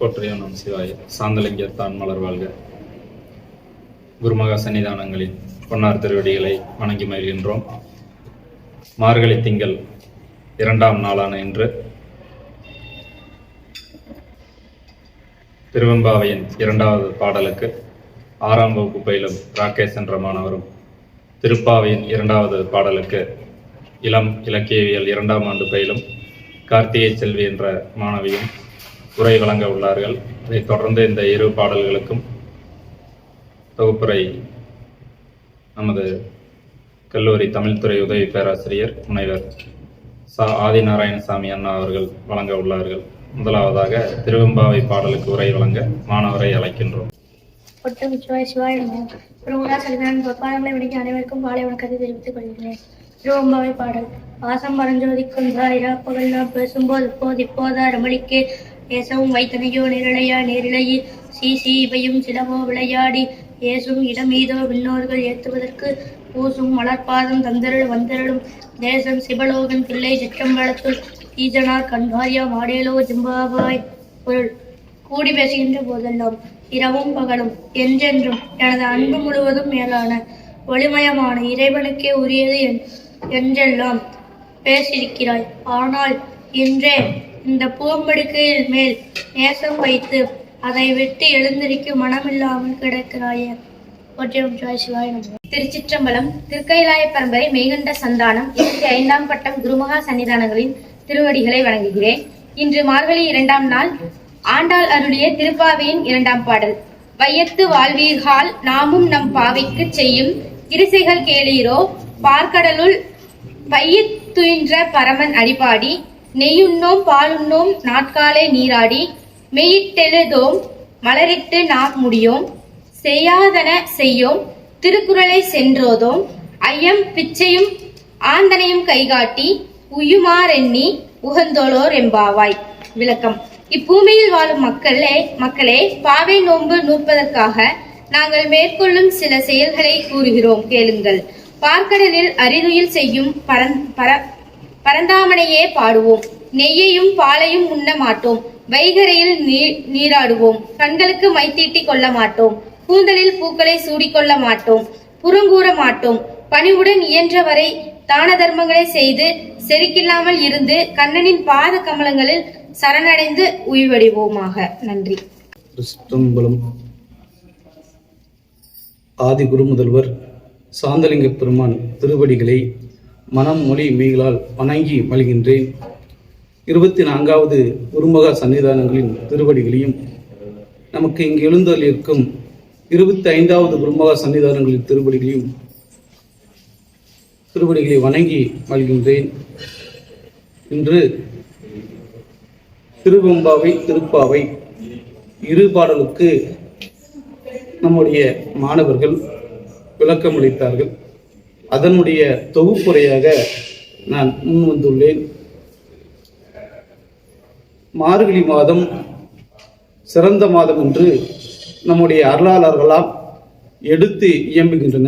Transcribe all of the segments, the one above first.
போற்றியோ நம் சிவாய. சாந்தலிங்கத்தான் மலர் வாழ்க. குருமகா சன்னிதானங்களின் பொன்னார் திருவடிகளை வணங்கி மகிழ்கின்றோம். மார்கழி திங்கள் 2ஆம் நாளான இன்று திருவெம்பாவையின் 2வது பாடலுக்கு 6ஆம் வகுப்பு பயிலும் ராகேஷ் என்ற மாணவரும், திருப்பாவையின் 2வது பாடலுக்கு இளம் இலக்கியவியல் 2ஆம் ஆண்டு பயிலும் கார்த்திகை செல்வி என்ற மாணவியும் உரை வழங்க உள்ளார்கள். அதைத் தொடர்ந்து இந்த இரு பாடல்களுக்கும் தொகுப்புரை நமது கல்லூரி தமிழ்துறை உதவி பேராசிரியர் முனைவர் ஆதிநாராயணசாமி அண்ணா அவர்கள் வழங்க உள்ளார்கள். முதலாவதாக திருவெம்பாவை பாடலுக்கு உரை வழங்க மாணவரை அழைக்கின்றோம். அனைவருக்கும் பாலை வணக்கத்தை தெரிவித்துக் கொள்கிறேன். திருவெம்பாவை பாடல். வாசம் பரஞ்சோதிக்கும் பகல் நாம் பேசும்போது இப்போதா ரமளிக்கே ஏசவும் வைத்தனையோ நேரிழையா நேரிழையி சீசி இவையும் சிலவோ விளையாடி ஏசும் இடமீதோ விண்ணோர்கள் ஏற்றுவதற்கு பூசும் மலர்பாதம் தந்தருள் வந்தருளும் தேசம் சிவலோகன் பிள்ளை சிற்றம்பலத்துள் ஈஜனார் கண்பாரியா மாடேலோ ஜிம்பாபாய். பொருள். கூடி பேசுகின்ற போதெல்லாம் இரவும் பகலும் என்றென்றும் எனது அன்பு முழுவதும் மேலான ஒளிமயமான இறைவனுக்கே உரியது என்றெல்லாம் பேசியிருக்கிறாய். ஆனால் இன்றே இந்த பூம்படுக்கையில் மேல் நேசம் வைத்து அதை விட்டு எழுந்திருக்கும் மனமில்லாமல் கிடக்கிறாயே. திருச்சிற்றம்பலம். திருக்கைலாய பரம்பரை மெய்கண்ட சந்தானம் 25ஆம் பட்டம் குருமகா சன்னிதானங்களின் திருவடிகளை வழங்குகிறேன். இன்று மார்கழி 2ஆம் நாள். ஆண்டாள் அருளிய திருப்பாவையின் 2ஆம் பாடல். வையத்து வாழ்வீர்கள் நாமும் நம் பாவைக்கு செய்யும் கிரிசைகள் கேளீரோ பார்க்கடலுள் பையத்துயின்ற பரமன் அடிபாடி நெய்யுண்ணோம் பாலுண்ணோம் நாட்காலே நீராடி மெய்யிட்டெழுதோம் மலரிட்டு நாம் முடியோம் செய்யாதன செய்யோம் திருக்குறளை சென்றோதோம் ஐயம் பிச்சையும் ஆந்தனையும் கைகாட்டி உயுமாறெண்ணி உகந்தோலோர் எம்பாவாய். விளக்கம். இப்பூமியில் வாழும் மக்களே பாவை நோன்பு நூற்பதற்காக நாங்கள் மேற்கொள்ளும் சில செயல்களை கூறுகிறோம், கேளுங்கள். பார்க்கடலில் அரிதுயில் செய்யும் பரந்தாமனையே பாடுவோம். நெய்யையும் பாலையும் உண்ண மாட்டோம். வைகரையில் நீராடுவோம். கண்களுக்கு மைத்தீட்டி கொள்ள மாட்டோம். கூந்தலில் பூக்களை சூடிக்கொள்ள மாட்டோம். புறங்கூற மாட்டோம். பணிவுடன் இயன்றவரை தான தர்மங்களை செய்து செருக்கில்லாமல் இருந்து கண்ணனின் பாத கமலங்களில் சரணடைந்து உய்வடைவோமாக. நன்றி. ஆதி குரு முதல்வர் சாந்தலிங்க பெருமான் திருவடிகளை மனம் மொழி மெய்களால் வணங்கி மகிழ்கின்றேன். 24வது குருமகா சன்னிதானங்களின் திருவடிகளையும் நமக்கு இங்கு எழுந்தல் இருக்கும் 25வது குருமகா சன்னிதானங்களின் திருவடிகளை வணங்கி மகிழ்கின்றேன். இன்று திருவெம்பாவை திருப்பாவை இரு பாடலுக்கு நம்முடைய மாணவர்கள் விளக்கமளித்தார்கள். அதனுடைய தொகுப்புரையாக நான் முன் வந்துள்ளேன். மார்கழி மாதம் சிறந்த மாதம் என்று நம்முடைய அருளாளர்களால் எடுத்து இயம்புகின்றன.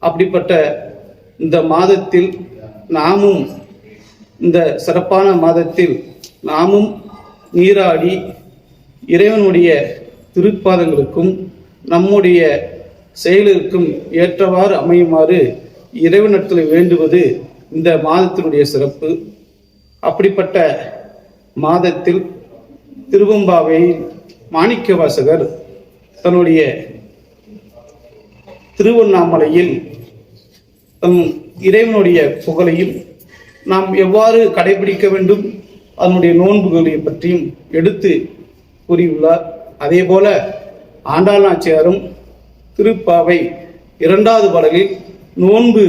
அப்படிப்பட்ட இந்த மாதத்தில் நாமும் இந்த சிறப்பான மாதத்தில் நாமும் நீராடி இறைவனுடைய திருப்பாதங்களுக்கும் நம்முடைய செயலுக்கும் ஏற்றவாறு அமையுமாறு இறைவனிடத்தில் வேண்டுவது இந்த மாதத்தினுடைய சிறப்பு. அப்படிப்பட்ட மாதத்தில் திருவெம்பாவையில் மாணிக்கவாசகர் தன்னுடைய திருவண்ணாமலையில் தம் இறைவனுடைய புகழையும் நாம் எவ்வாறு கடைபிடிக்க வேண்டும் அதனுடைய நோன்புகளை பற்றியும் எடுத்து கூறியுள்ளார். அதே போல ஆண்டாள் நாச்சியாரும் திருப்பாவை 2வது பாடலில் நோன்பு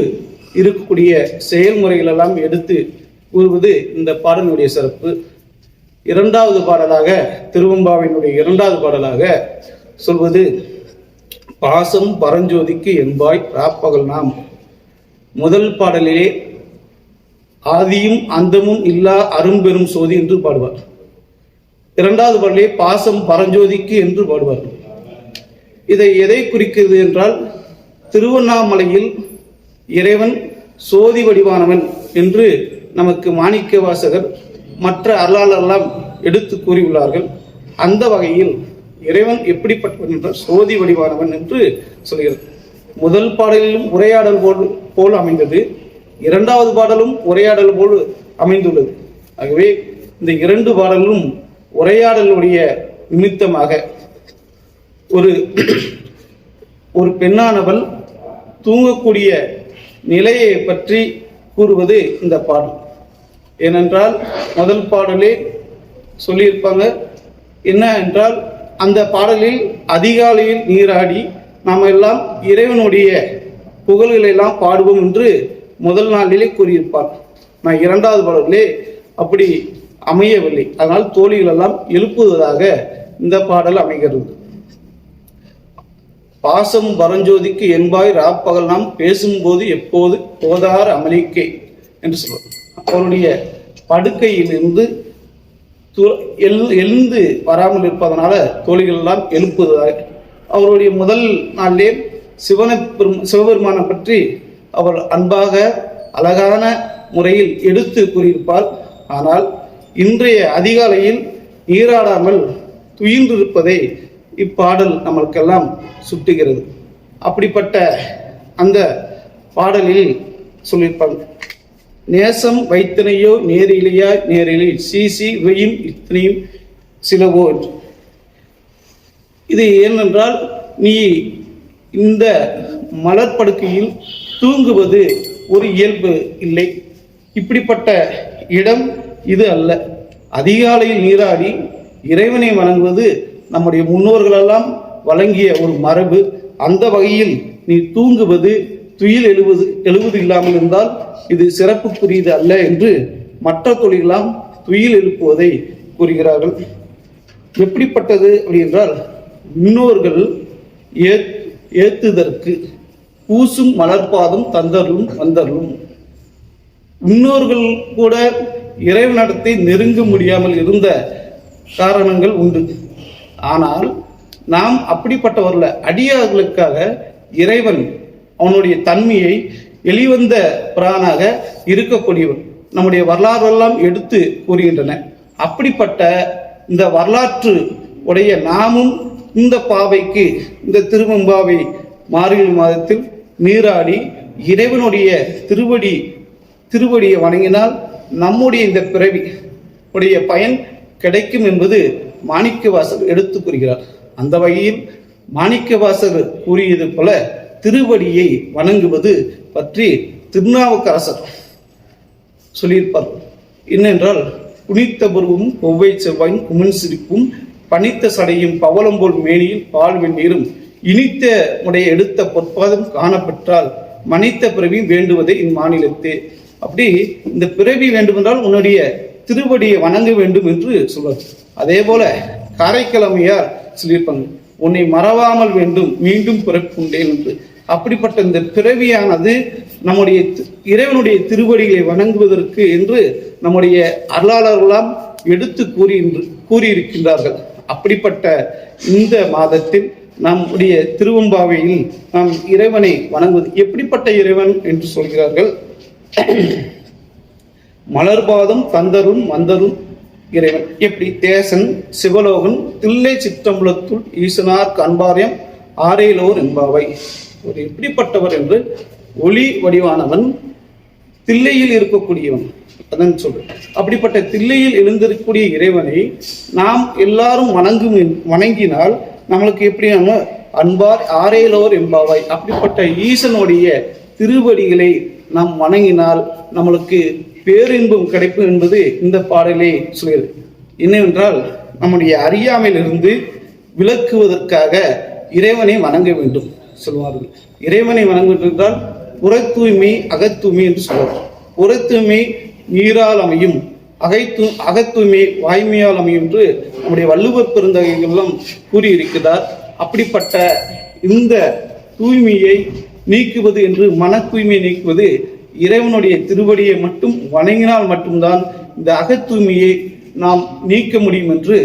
இருக்கக்கூடிய செயல்முறைகள் எல்லாம் எடுத்து கூறுவது இந்த பாடலுடைய சிறப்பு. 2வது பாடலாக திருவெம்பாவினுடைய 2வது பாடலாக சொல்வது பாசம் பரஞ்சோதிக்கு என்பாய் ராப்பகல் நாம். முதல் பாடலிலே ஆதியும் அந்தமும் இல்லா அரும்பெரும் சோதி என்று பாடுவார். 2வது பாடலே பாசம் பரஞ்சோதிக்கு என்று பாடுவார். இதை எதை குறிக்கிறது என்றால் திருவண்ணாமலையில் இறைவன் சோதி வடிவானவன் என்று நமக்கு மாணிக்க வாசகர் மற்ற அருளாளரெல்லாம் எடுத்து கூறியுள்ளார்கள். அந்த வகையில் இறைவன் எப்படிப்பட்டவன் என்றால் சோதி வடிவானவன் என்று சொல்கிறது. முதல் பாடலிலும் உரையாடல் போல் அமைந்தது, இரண்டாவது பாடலும் உரையாடல் போல் அமைந்துள்ளது. ஆகவே இந்த இரண்டு பாடலும் உரையாடலுடைய நிமித்தமாக ஒரு பெண்ணானவள் தூங்கக்கூடிய நிலையை பற்றி கூறுவது இந்த பாடல். ஏனென்றால் முதல் பாடலே சொல்லியிருப்பாங்க என்ன என்றால், அந்த பாடலில் அதிகாலையில் நீராடி நாம் எல்லாம் இறைவனுடைய புகழ்களை எல்லாம் பாடுவோம் என்று முதல் நாளிலே கூறியிருப்பார். நான் இரண்டாவது பாடலிலே அப்படி அமையவில்லை, அதனால் தோழிகள் எல்லாம் எழுப்புவதாக இந்த பாடல் அமைகிறது. பாசம் பரஞ்சோதிக்கு என்பாய் ராப்பகல் நாம் பேசும்போது எப்போது போதார் அமளிக்கை என்று சொல்வார். அவருடைய படுக்கையிலிருந்து எழுந்து வராமல் இருப்பதனால தோழிகள் எல்லாம் எழுப்புவதாக. அவருடைய முதல் நாளிலே சிவபெருமானை பற்றி அவர் அன்பாக அழகான முறையில் எடுத்து கூறியிருப்பார். ஆனால் இன்றைய அதிகாலையில் நீராடாமல் துயின்றிருப்பதை இப்பாடல் நம்மளுக்கெல்லாம் சுட்டுகிறது. அப்படிப்பட்ட அந்த பாடலில் சொல்லியிருப்பாங்க, நேசம் வைத்தனையோ நேரிலையா நேரிலில் சீசி வெயும் இத்தனையும் சிலவோ என்று. இது ஏனென்றால் நீ இந்த மலர்படுக்கையில் தூங்குவது ஒரு இயல்பு இல்லை, இப்படிப்பட்ட இடம் இது அல்ல. அதிகாலையில் நீராடி இறைவனை வணங்குவது நம்முடைய முன்னோர்களெல்லாம் வழங்கிய ஒரு மரபு. அந்த வகையில் நீ தூங்குவது துயில் எழுவது இல்லாமல் இருந்தால் இது சிறப்புக்குரியது அல்ல என்று மற்ற தொழிலாம் துயில் எழுப்புவதை கூறுகிறார்கள். எப்படிப்பட்டது அப்படி என்றால், முன்னோர்கள் ஏத்துதற்கு பூசும் மலர்பாதம் தந்தரும் வந்தரும். முன்னோர்கள் கூட இறைவனிடத்தை நெருங்க முடியாமல் இருந்த காரணங்கள் உண்டு. ஆனால் நாம் அப்படிப்பட்டவர்கள அடியார்களுக்காக இறைவன் அவனுடைய தன்மையை வெளிவந்த பிரானாக இருக்கக்கூடியவன் நம்முடைய வரலாறெல்லாம் எடுத்து கூறுகின்றன. அப்படிப்பட்ட இந்த வரலாற்று உடைய நாமும் இந்த பாவைக்கு, இந்த திருவெம்பாவை மார்கழி மாதத்தில் நீராடி இறைவனுடைய திருவடியை வணங்கினால் நம்முடைய இந்த பிறவி உடைய பயன் கிடைக்கும் என்பது மாணிக்கவாசகர் எடுத்து கூறுகிறார். அந்த வகையில் மாணிக்கவாசகர் கூறியது போல திருவடியை வணங்குவது பற்றி திருநாவுக்கரசர் சொல்லியிருப்பார். என்னென்றால், குனித்த புருவும் கொவ்வை செவ்வாயும் குமிழ் சிரிப்பும் பனித்த சடையும் பவளம் போல் மேனியில் பால் வெந்நீரும் இனித்த உடைய எடுத்த பொற்பாதம் காணப்பெற்றால் மனித்த பிறவி வேண்டுவதை இம்மாநிலத்தே. அப்படி இந்த பிறவி வேண்டுமென்றால் உன்னுடைய திருவடியை வணங்க வேண்டும் என்று சொல்வார். அதே போல காரைக்கிழமையார் சொல்லியிருப்பாங்க, உன்னை மறவாமல் வேண்டும் மீண்டும் பிறப்புண்டேன் என்று. அப்படிப்பட்ட இந்த பிறவியானது நம்முடைய இறைவனுடைய திருவடிகளை வணங்குவதற்கு என்று நம்முடைய அருளாளர்களாம் எடுத்து கூறியிருக்கின்றார்கள். அப்படிப்பட்ட இந்த மாதத்தில் நம்முடைய திருவெம்பாவையில் நாம் இறைவனை வணங்குவது எப்படிப்பட்ட இறைவன் என்று சொல்கிறார்கள். மலர்பாதம் தந்தரும் வந்தரும் இறைவன். எப்படி? தேசன் சிவலோகன் தில்லை சிற்றம்பலத்துள் ஈசனார் கண்பாரியம் ஆரேலோர் என்பாவை. ஒரு எப்படிப்பட்டவர் என்று, ஒளி வடிவானவன், தில்லையில் இருக்கக்கூடியவன், அதான் சொல்ற. அப்படிப்பட்ட தில்லையில் எழுந்திருக்கக்கூடிய இறைவனை நாம் எல்லாரும் வணங்கினால் நம்மளுக்கு எப்படியான அன்பார் ஆரேலோர் என்பாவாய். அப்படிப்பட்ட ஈசனுடைய திருவடிகளை நாம் வணங்கினால் நம்மளுக்கு பேரின்பம் கிடைக்கும் என்பது இந்த பாடலே சொல்கிறது. என்னவென்றால், நம்முடைய அறியாமையிலிருந்து விலக்குவதற்காக இறைவனை வணங்க வேண்டும் சொல்வார்கள். இறைவனை வணங்குவதென்றால் புற தூய்மை அகத்தூய்மை என்று சொல்வார்கள். புற தூய்மை நீரால் அமையும், அகத்தூய்மை வாய்மையால் அமையும் என்று நம்முடைய வள்ளுவர் பெருந்தகைகளும் கூறியிருக்கிறார். அப்படிப்பட்ட இந்த தூய்மையை நீக்குவது என்று மன தூய்மையை நீக்குவது இறைவனுடைய திருவடியை மட்டும் வணங்கினால் மட்டும்தான் இந்த அகத்தூய்மையை நாம் நீக்க முடியும் என்று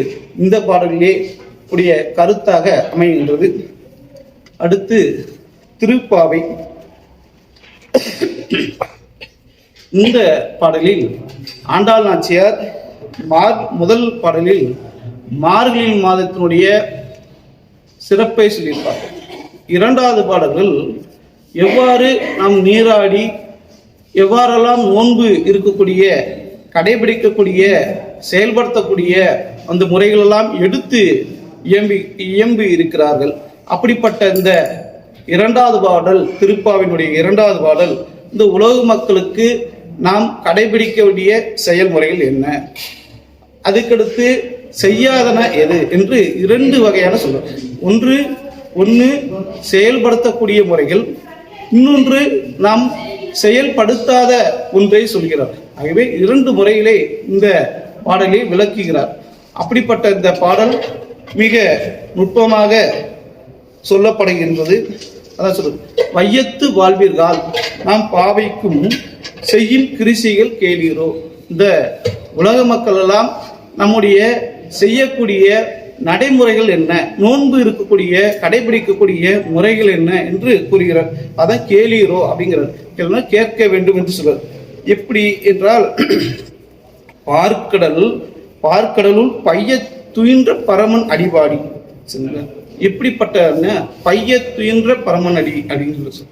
இந்த பாடலிலே உடைய கருத்தாக அமைகின்றது. அடுத்து திருப்பாவை. இந்த பாடலில் ஆண்டாள் நாச்சியார் முதல் பாடலில் மார்கழி மாதத்தினுடைய சிறப்பை சொல்லியிருப்பார். இரண்டாவது பாடல்கள் எவ்வாறு நாம் நீராடி எவ்வாறெல்லாம் நோன்பு இருக்கக்கூடிய கடைபிடிக்கக்கூடிய செயல்படுத்தக்கூடிய அந்த முறைகளெல்லாம் எடுத்து இயம்பி இருக்கிறார்கள். அப்படிப்பட்ட இந்த இரண்டாவது பாடல், திருப்பாவினுடைய இரண்டாவது பாடல், இந்த உலக மக்களுக்கு நாம் கடைபிடிக்க வேண்டிய செயல்முறைகள் என்ன, அதுக்கடுத்து செய்யாதன எது என்று இரண்டு வகையான சொல்ல. ஒன்று செயல்படுத்தக்கூடிய முறைகள், இன்னொன்று நாம் செயல்படுத்தாத ஒன்றை சொல்கிறார். ஆகவே இரண்டு முறையிலே இந்த பாடலை விளக்குகிறார். அப்படிப்பட்ட இந்த பாடல் மிக நுட்பமாக சொல்லப்படுகின்றது. அதான் சொல்றது, வையத்து வாழ்வீர்கள் நாம் பாவைக்கும் செய்யும் கிருசிகள் கேளீரோ. இந்த உலக மக்கள் எல்லாம் நம்முடைய செய்யக்கூடிய நடைமுறைகள் என்ன, நோன்பு இருக்கக்கூடிய கடைபிடிக்கக்கூடிய முறைகள் என்ன என்று கூறுகிறார். அதான் கேளீரோ அப்படிங்கிறார். கேட்க வேண்டும் என்று சொல்றார். எப்படி என்றால், பார்க்கடலுள் பைய துயின்ற பரமன் அடிபாடி. எப்படிப்பட்ட பைய துயின்ற பரமன் அடி அப்படின்னு சொல்ல,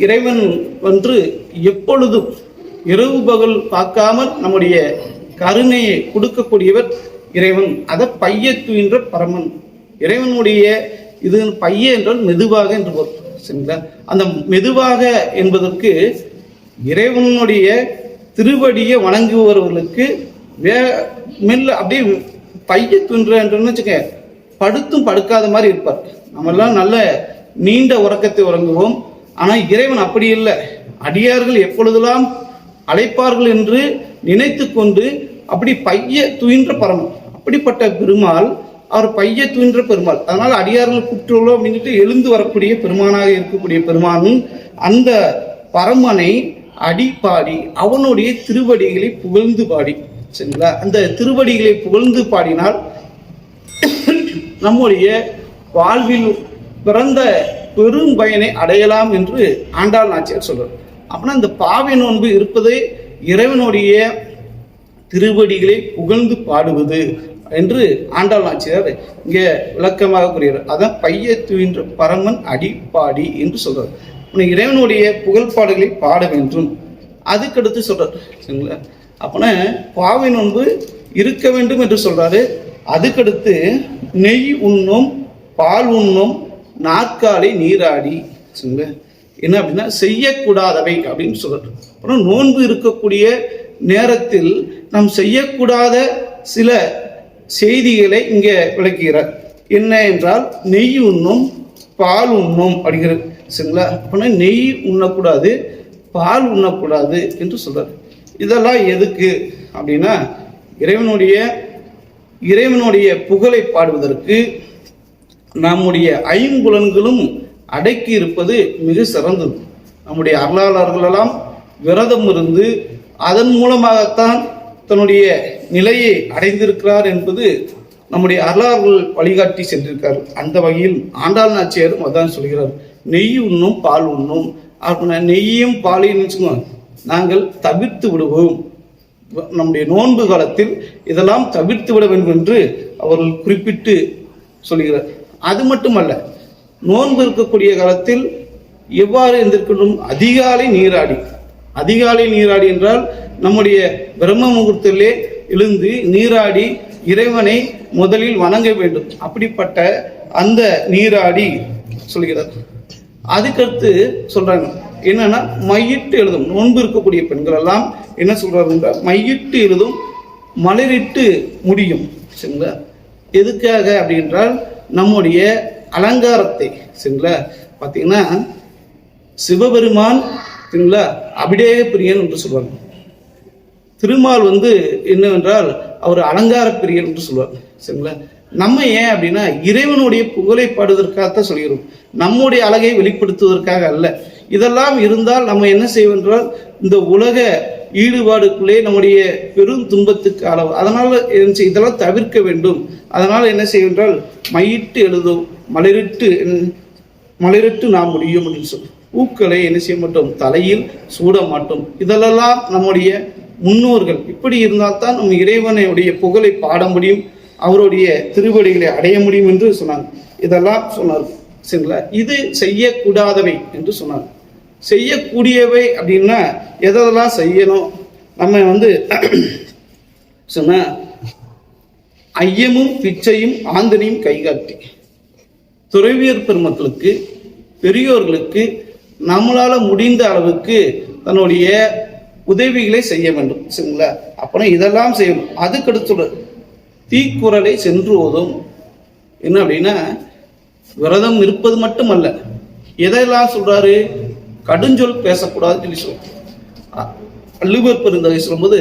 இறைவன் வந்து எப்பொழுதும் இரவு பகல் பார்க்காமல் நம்முடைய கருணையை கொடுக்கக்கூடியவர் இறைவன். அதை பைய துயின்ற பரமன். இறைவனுடைய இது பைய என்றால் மெதுவாக என்று பொருள். சரிங்களா? அந்த மெதுவாக என்பதற்கு இறைவனுடைய திருவடியை வணங்குபவர்களுக்கு மெல்ல அப்படியே பைய துன்ற என்று வச்சுக்க, படுத்தும் படுக்காத மாதிரி இருப்பார். நம்மெல்லாம் நல்ல நீண்ட உறக்கத்தை உறங்குவோம். ஆனால் இறைவன் அப்படி இல்லை. அடியார்கள் எப்பொழுதெல்லாம் அழைப்பார்கள் என்று நினைத்து கொண்டு அப்படி பைய துயின்ற பரமன். அப்படிப்பட்ட பெருமாள் அவர் பைய துயின்ற பெருமாள். அதனால அடியார்கள் கூப்பிட்டுள்ளோம் அப்படின்ட்டு எழுந்து வரக்கூடிய பெருமானாக இருக்கக்கூடிய பெருமானும் அந்த பரமனை அடிப்பாடி அவனுடைய திருவடிகளை புகழ்ந்து பாடி. சரிங்களா? அந்த திருவடிகளை புகழ்ந்து பாடினால் நம்முடைய வாழ்வில் பிறந்த பெரும் பயனை அடையலாம் என்று ஆண்டாள் நாச்சியார் சொல்றார். அப்படின்னா இந்த பாவை நோன்பு இருப்பதே இறைவனுடைய திருவடிகளை புகழ்ந்து பாடுவது என்று ஆண்டாள் நாச்சியார் இங்கே விளக்கமாக கூறுகிறார். அதான் பைய துயின்ற பரமன் அடிப்பாடி என்று சொல்றார். இறைவனுடைய புகழ்பாடுகளை பாட வேண்டும். அதுக்கடுத்து சொல்றார். சரிங்களா? அப்படின்னா பாவை நோன்பு இருக்க வேண்டும் என்று சொல்றாரு. அதுக்கடுத்து நெய் உண்ணும், பால் உண்ணும், நாற்காலி நீராடி. சரிங்களா? என்ன அப்படின்னா செய்யக்கூடாதவை அப்படின்னு சொல்றாரு. அப்புறம் நோன்பு இருக்கக்கூடிய நேரத்தில் நாம் செய்யக்கூடாத சில செய்திகளை இங்கே விளக்குகிறார். என்ன என்றால், நெய் உண்ணும், பால் உண்ணும் அப்படிங்கிறது. சரிங்களா? அப்படின்னா நெய் உண்ணக்கூடாது, பால் உண்ணக்கூடாது என்று சொல்றாரு. இதெல்லாம் எதுக்கு அப்படின்னா, இறைவனுடைய புகழை பாடுவதற்கு நம்முடைய ஐம்புலன்களும் அடக்கி இருப்பது மிக சிறந்தது. நம்முடைய அருளாளர்களெல்லாம் விரதம் இருந்து அதன் மூலமாகத்தான் தன்னுடைய நிலையை அடைந்திருக்கிறார் என்பது நம்முடைய அருளாளர்கள் வழிகாட்டி சென்றிருக்கார். அந்த வகையில் ஆண்டாள் நாச்சியாரும் அதான் சொல்கிறார். நெய் உண்ணும், பால் உண்ணும். அப்படின்னா நெய்யும் பாலையும் வச்சுக்கோங்க, நாங்கள் தவிர்த்து விடுவோம். நம்முடைய நோன்பு காலத்தில் இதெல்லாம் தவிர்த்து விட வேண்டும் என்று அவர்கள் குறிப்பிட்டு சொல்கிறார். அது மட்டுமல்ல, நோன்பு இருக்கக்கூடிய காலத்தில் எவ்வாறு இருந்திருக்கணும்? அதிகாலை நீராடி என்றால் நம்முடைய பிரம்ம முகூர்த்தத்திலே எழுந்து நீராடி இறைவனை முதலில் வணங்க வேண்டும். அப்படிப்பட்ட அந்த நீராடி சொல்கிறார். அதுக்கடுத்து சொல்றாங்க என்னன்னா, மையிட்டு எழுதும். நோன்பு இருக்கக்கூடிய பெண்கள் எல்லாம் என்ன சொல்றாங்க? மையிட்டு எழுதும், மலரிட்டு முடியும். சரிங்களா? எதுக்காக அப்படின்றால் நம்முடைய அலங்காரத்தை. சரிங்களா? பார்த்தீங்கன்னா சிவபெருமான் சரிங்களா அபிடேக பிரியன் என்று சொல்வாங்க. திருமால் என்னவென்றால் அவர் அலங்கார பிரியன் என்று சொல்வார். சரிங்களா? நம்ம ஏன் அப்படின்னா இறைவனுடைய புகழை பாடுவதற்காகத்தான் சொல்கிறோம், நம்முடைய அழகை வெளிப்படுத்துவதற்காக அல்ல. இதெல்லாம் இருந்தால் நம்ம என்ன செய்வென்றால் இந்த உலக ஈடுபாடுக்குள்ளே நம்முடைய பெரும் துன்பத்துக்கு அளவு. அதனால இதெல்லாம் தவிர்க்க வேண்டும். அதனால என்ன செய்வென்றால் மையிட்டு எழுதும், மலரிட்டு நாம் முடியும் அப்படின்னு சொல்லும். பூக்களை என்ன செய்ய மாட்டோம், தலையில் சூட மாட்டோம். இதெல்லாம் நம்முடைய முன்னோர்கள் இப்படி இருந்தால்தான் நம்ம இறைவனுடைய புகழை பாட முடியும், அவருடைய திருவடிகளை அடைய முடியும் என்று சொன்னாங்க. இதெல்லாம் சொன்னார். சரிங்களா? இது செய்யக்கூடாதவை என்று சொன்னாங்க. செய்யக்கூடியவை அப்படின்னா எதெல்லாம் செய்யணும்? நம்ம சொன்ன ஐயமும் பிச்சையும் ஆந்தனையும் கைகாட்டி துறவியர் பெருமக்களுக்கு பெரியோர்களுக்கு நம்மளால முடிந்த அளவுக்கு தன்னுடைய உதவிகளை செய்ய வேண்டும். சரிங்களா? அப்புறம் இதெல்லாம் செய்யணும். அதுக்கடுத்து தீக்குறளை சென்று ஓதும். என்ன அப்படின்னா விரதம் இருப்பது மட்டுமல்ல, எதெல்லாம் சொல்றாரு? கடுஞ்சொல் பேசக்கூடாதுன்னு சொல்லி சொல்லுவோம். வள்ளுவர் பெருந்தகை சொல்லும்போது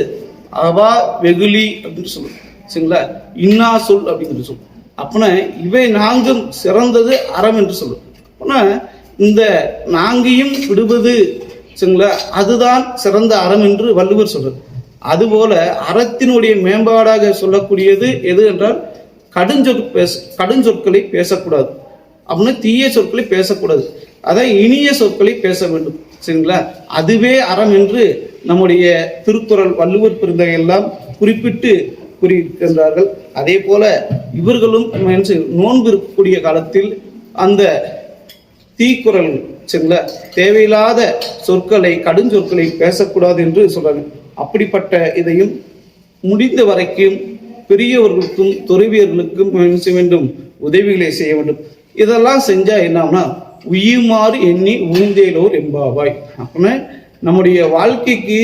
அவா வெகுளி அப்படின்னு சொல்லுவோம். சரிங்களா? இன்னா சொல் அப்படின்னு சொல்லுவோம். அப்படின்னா இவை நான்கும் சிறந்தது அறம் என்று சொல்லுவோம். அப்படின்னா இந்த நான்கையும் விடுவது, சரிங்களா, அதுதான் சிறந்த அறம் என்று வள்ளுவர் சொல்றது. அதுபோல அறத்தினுடைய மேம்பாடாக சொல்லக்கூடியது எது என்றால் கடுஞ்சொற்களை பேசக்கூடாது. அப்படின்னா தீய சொற்களை பேசக்கூடாது. அதான் இனிய சொற்களை பேச வேண்டும். சரிங்களா? அதுவே அறம் என்று நம்முடைய திருக்குறள் வள்ளுவர் பெருந்தகை எல்லாம் குறிப்பிட்டு கூறியிருக்கின்றார்கள். அதே போல இவர்களும் நோன்பு இருக்கக்கூடிய காலத்தில் அந்த தீக்குறள், சரிங்களா, தேவையில்லாத சொற்களை கடுஞ்சொற்களை பேசக்கூடாது என்று சொல்றாங்க. அப்படிப்பட்ட இதையும் முடிந்த வரைக்கும் பெரியவர்களுக்கும் துறவியர்களுக்கும் செய்ய வேண்டும், உதவிகளை செய்ய வேண்டும். இதெல்லாம் செஞ்சா என்னன்னா உயுமாறு எண்ணி ஊந்தேலோர் எம்பாவாய். அப்படின்னா நம்முடைய வாழ்க்கைக்கு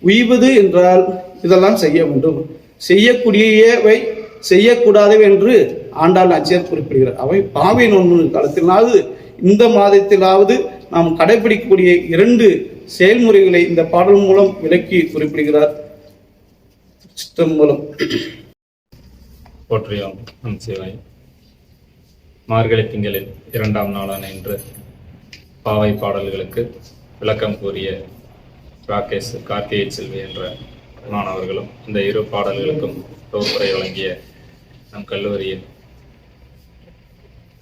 உய்வது என்றால் இதெல்லாம் செய்ய வேண்டும். செய்யக்கூடியவை செய்யக்கூடாதவை என்று ஆண்டாள் நாச்சியார் குறிப்பிடுகிறார். அவை பாவை நோன்பு காலத்திலாவது இந்த மாதத்திலாவது நாம் கடைபிடிக்கக்கூடிய 2 செயல்முறைகளை இந்த பாடல் மூலம் விளக்கி குறிப்பிடுகிறார். மூலம் போற்றியோம் நம் சிவாய். மார்கழி திங்களின் 2ஆம் நாளான இன்று பாவை பாடல்களுக்கு விளக்கம் கூறிய ராகேஷ் கார்த்திகை செல்வி என்ற மாணவர்களும் இந்த 2 பாடல்களுக்கும் தொகுப்புரை வழங்கிய நம் கல்லூரியின்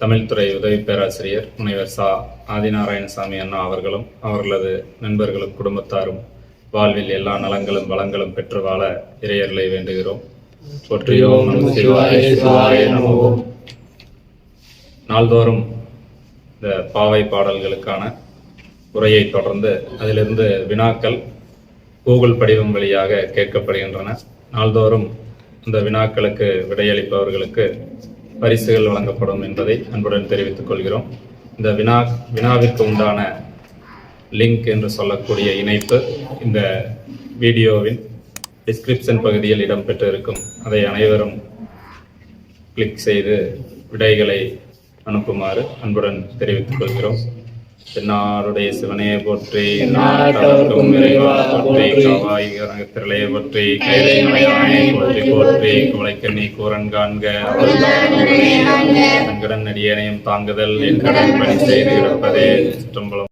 தமிழ்துறை உதவி பேராசிரியர் முனைவர் சா ஆதிநாராயணசாமி அண்ணா அவர்களும் அவர்களது நண்பர்களும் குடும்பத்தாரும் வாழ்வில் எல்லா நலங்களும் வளங்களும் பெற்று வாழ இறையர்களை வேண்டுகிறோம். போற்றியோம் நம சிவாய சிவாய நமோ. நாள்தோறும் இந்த பாவை பாடல்களுக்கான உரையை தொடர்ந்து அதிலிருந்து வினாக்கள் கூகுள் படிவம் வழியாக கேட்கப்படுகின்றன. நாள்தோறும் இந்த வினாக்களுக்கு விடையளிப்பவர்களுக்கு பரிசுகள் வழங்கப்படும் என்பதை அன்புடன் தெரிவித்துக் கொள்கிறோம். இந்த வினாவிற்கு உண்டான லிங்க் என்று சொல்லக்கூடிய இணைப்பு இந்த வீடியோவின் டிஸ்கிரிப்ஷன் பகுதியில் இடம்பெற்று இருக்கும். அதை அனைவரும் கிளிக் செய்து விடைகளை அனுப்புமாறு அன்புடன் தெரிவித்துக் கொள்கிறோம். தென்னாடுடைய சிவனே போற்றி, நாட்டவர்க்கும் இறைவா போற்றி, காவாய் திரளே போற்றி, கைலை மலையானே போற்றி போற்றி, குவளைக்கண்ணி கூரன் காண்க தங்கடன் நடியனையும் தாங்குதல் என் கடன் பணி செய்து கிடப்பதே. சிற்றம்பலம்.